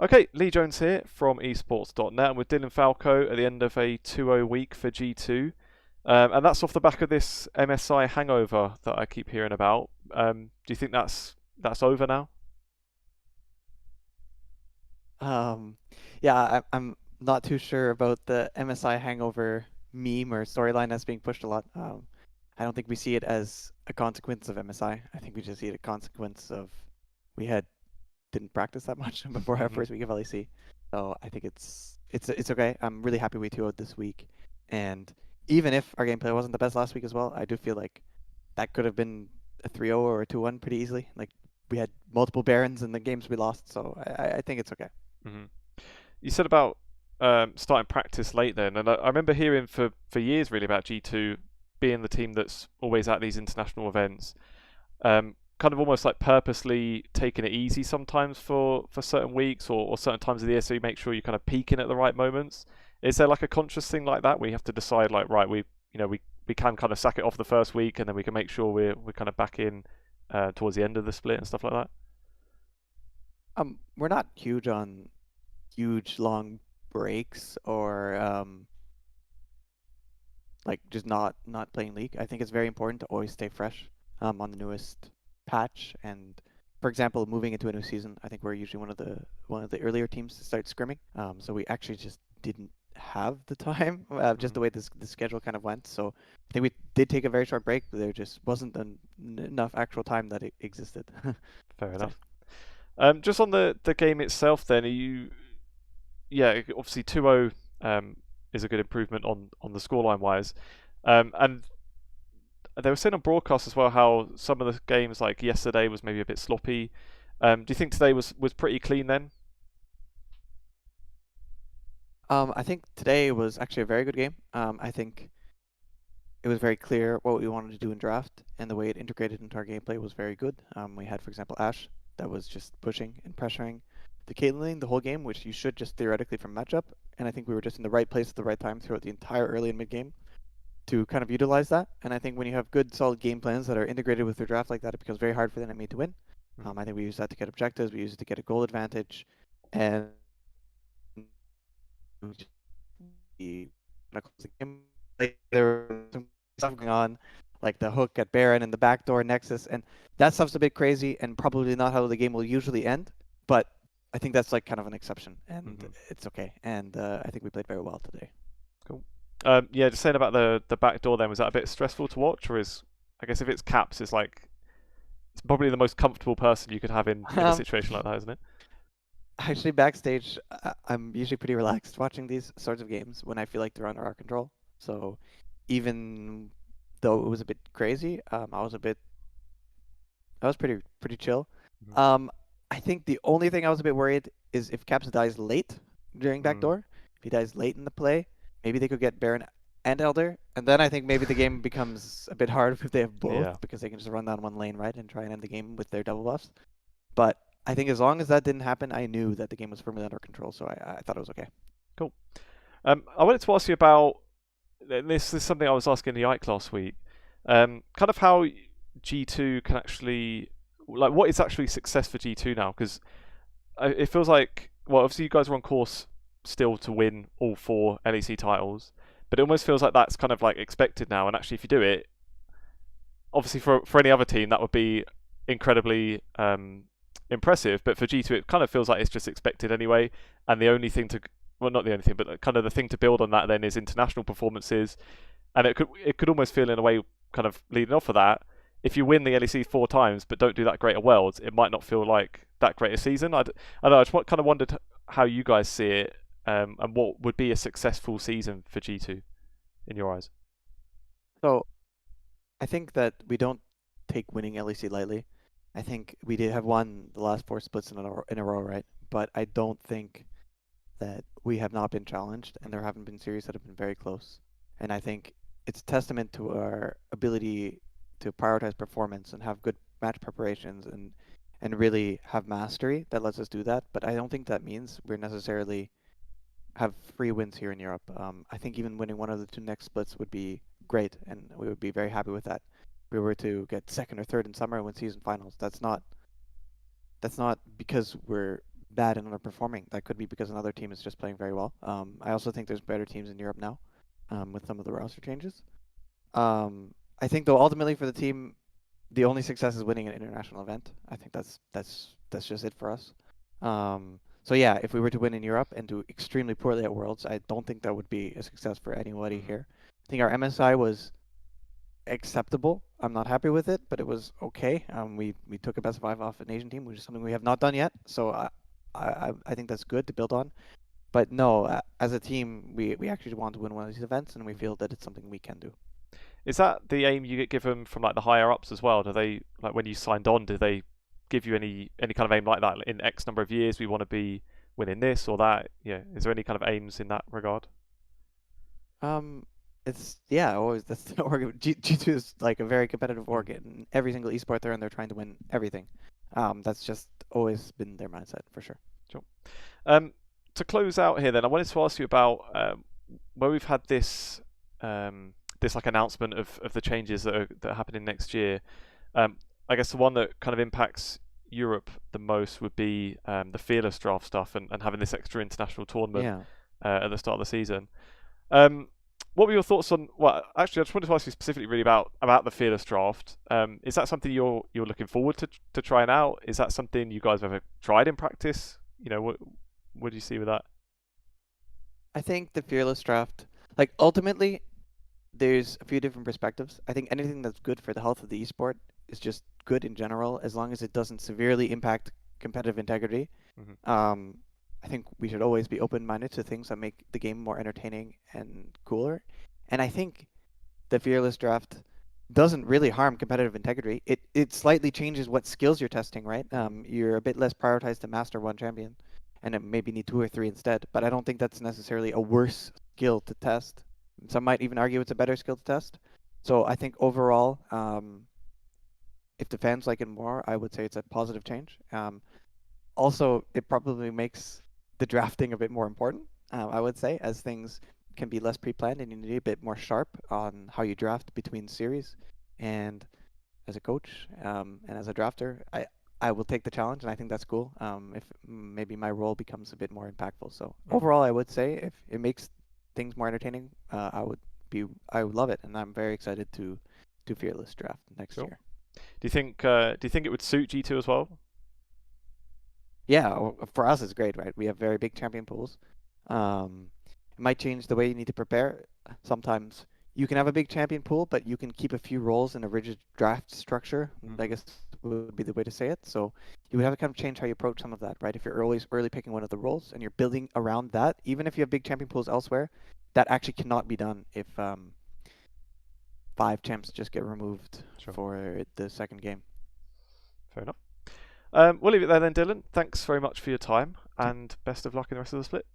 Okay, Lee Jones here from esports.net and with Dylan Falco at the end of a 2-0 week for G2. And that's off the back of this MSI hangover that I keep hearing about. Do you think that's over now? Um, yeah, I'm not too sure about the MSI hangover meme or storyline that's being pushed a lot. I don't think we see it as a consequence of MSI. I think we just see it a consequence of we had didn't practice that much before our Hmm. first week of LEC. So I think it's okay. I'm really happy we 2-0'd this week. And even if our gameplay wasn't the best last week as well, I do feel like that could have been a 3-0 or a 2-1 pretty easily. Like we had multiple Barons in the games we lost, so I think it's okay. Hmm. You said about starting practice late then, and I remember hearing for years really about G2 being the team that's always at these international events. Kind of almost like purposely taking it easy sometimes for certain weeks or certain times of the year, so you make sure you're kind of peaking at the right moments. Is there like a conscious thing like that where you have to decide like, right, we can kind of sack it off the first week and then we can make sure we're kind of back in towards the end of the split and stuff like that? We're not huge on huge long breaks or like just not playing League. I think it's very important to always stay fresh on the newest patch. And for example, moving into a new season, I think we're usually one of the earlier teams to start scrimming. So we actually just didn't have the time, just Hmm. the way the schedule kind of went. So I think we did take a very short break, but there just wasn't enough actual time that it existed. Fair I'd say. enough. Just on the game itself, then, are you? Yeah, obviously 2-0 is a good improvement on the scoreline wise, and they were saying on broadcast as well how some of the games like yesterday was maybe a bit sloppy. Do you think today was pretty clean then? I think today was actually a very good game. I think it was very clear what we wanted to do in draft, and the way it integrated into our gameplay was very good. We had, for example, Ashe that was just pushing and pressuring the Caitlyn lane the whole game, which you should just theoretically from matchup. And I think we were just in the right place at the right time throughout the entire early and mid game to kind of utilize that. And I think when you have good, solid game plans that are integrated with your draft like that, it becomes very hard for the enemy to win. Mhm. I think we use that to get objectives, we use it to get a goal advantage, and we kind of close the game. Like, there was some stuff going on, like the hook at Baron and the backdoor Nexus, and that stuff's a bit crazy and probably not how the game will usually end. But I think that's like kind of an exception, and Mhm. it's okay. And I think we played very well today. Cool. Yeah, just saying about the back door then, was that a bit stressful to watch, or is I guess if it's Caps, it's probably the most comfortable person you could have in a Um, situation like that, isn't it? Actually, backstage, I'm usually pretty relaxed watching these sorts of games when I feel like they're under our control. So even though it was a bit crazy, I was pretty chill. Mhm. Um, I think the only thing I was a bit worried is if Caps dies late during Mm. backdoor. If he dies late in the play, maybe they could get Baron and Elder, and then I think maybe the game becomes a bit hard if they have both Yeah. because they can just run down one lane right and try and end the game with their double buffs. But I think as long as that didn't happen, I knew that the game was firmly under control, so I thought it was okay. Cool. I wanted to ask you about this is something I was asking the Ike last week. Kind of how G2 can actually like what is actually success for G2 now? Because it feels like well, obviously you guys are on course still to win all four LEC titles, but it almost feels like that's kind of like expected now. And actually, if you do it, obviously for any other team that would be incredibly impressive, but for G2 it kind of feels like it's just expected anyway. And the only thing to well, not the only thing, but kind of the thing to build on that then is international performances, and it could almost feel in a way kind of leading off of that. If you win the LEC four times but don't do that great at Worlds, it might not feel like that great a season. I don't know. I just kind of wondered how you guys see it, and what would be a successful season for G2 in your eyes. So I think that we don't take winning LEC lightly. I think we did have won the last four splits in a row, right? But I don't think that we have not been challenged, and there Mhm. haven't been series that have been very close. And I think it's a testament to our ability to prioritize performance and have good match preparations and really have mastery that lets us do that. But I don't think that means we're necessarily have free wins here in Europe. I think even winning one of the two next splits would be great, and we would be very happy with that. If we were to get second or third in summer and win season finals, that's not because we're bad and underperforming. That could be because another team is just playing very well. I also think there's better teams in Europe now, with some of the roster changes. I think though ultimately for the team, the only success is winning an international event. I think that's just it for us. So yeah, if we were to win in Europe and do extremely poorly at Worlds, I don't think that would be a success for anybody here. I think our MSI was acceptable. I'm not happy with it, but it was okay. We took a best of 5 off an Asian team, which is something we have not done yet. So I think that's good to build on. But no, as a team, we actually want to win one of these events, and we feel that it's something we can do. Is that the aim you get given from like the higher ups as well? Do they, like when you signed on, did they give you any kind of aim like that? Like, in X number of years, we want to be winning this or that? Yeah. Is there any kind of aims in that regard? It's always that's the org. G2 is like a very competitive org, and every single esport they're in, they're trying to win everything. That's just always been their mindset for sure. Sure. To close out here, then I wanted to ask you about where we've had this this like announcement of the changes that are happening next year. I guess the one that kind of impacts Europe the most would be the Fearless draft stuff and having this extra international tournament at the start of the season. What were your thoughts on? Well, actually, I just wanted to ask you specifically really about the Fearless draft. Is that something you're looking forward to trying out? Is that something you guys have ever tried in practice? You know, what do you see with that? I think the Fearless draft, like ultimately, there's a few different perspectives. I think anything that's good for the health of the esport is just good in general, as long as it doesn't severely impact competitive integrity. I think we should always be open-minded to things that make the game more entertaining and cooler. And I think the Fearless draft doesn't really harm competitive integrity. It slightly changes what skills you're testing, right? You're a bit less prioritized to master one champion, and then maybe need 2 or 3 instead. But I don't think that's necessarily a worse skill to test. Some might even argue it's a better skill to test. So I think overall, if the fans like it more, I would say it's a positive change. Also, it probably makes the drafting a bit more important, I would say, as things can be less pre-planned and you need to be a bit more sharp on how you draft between series. And as a coach and as a drafter, I will take the challenge, and I think that's cool. If maybe my role becomes a bit more impactful. So overall, I would say if it makes things more entertaining, I would love it, and I'm very excited to Fearless draft next year. Do you think it would suit G2 as well? Yeah, for us it's great, right? We have very big champion pools. It might change the way you need to prepare. Sometimes you can have a big champion pool, but you can keep a few roles in a rigid draft structure. I guess would be the way to say it. So you would have to kind of change how you approach some of that, right? If you're always early picking one of the roles and you're building around that, even if you have big champion pools elsewhere, that actually cannot be done if 5 champs just get removed for the second game. Fair enough. We'll leave it there then, Dylan. Thanks very much for your time, and best of luck in the rest of the split.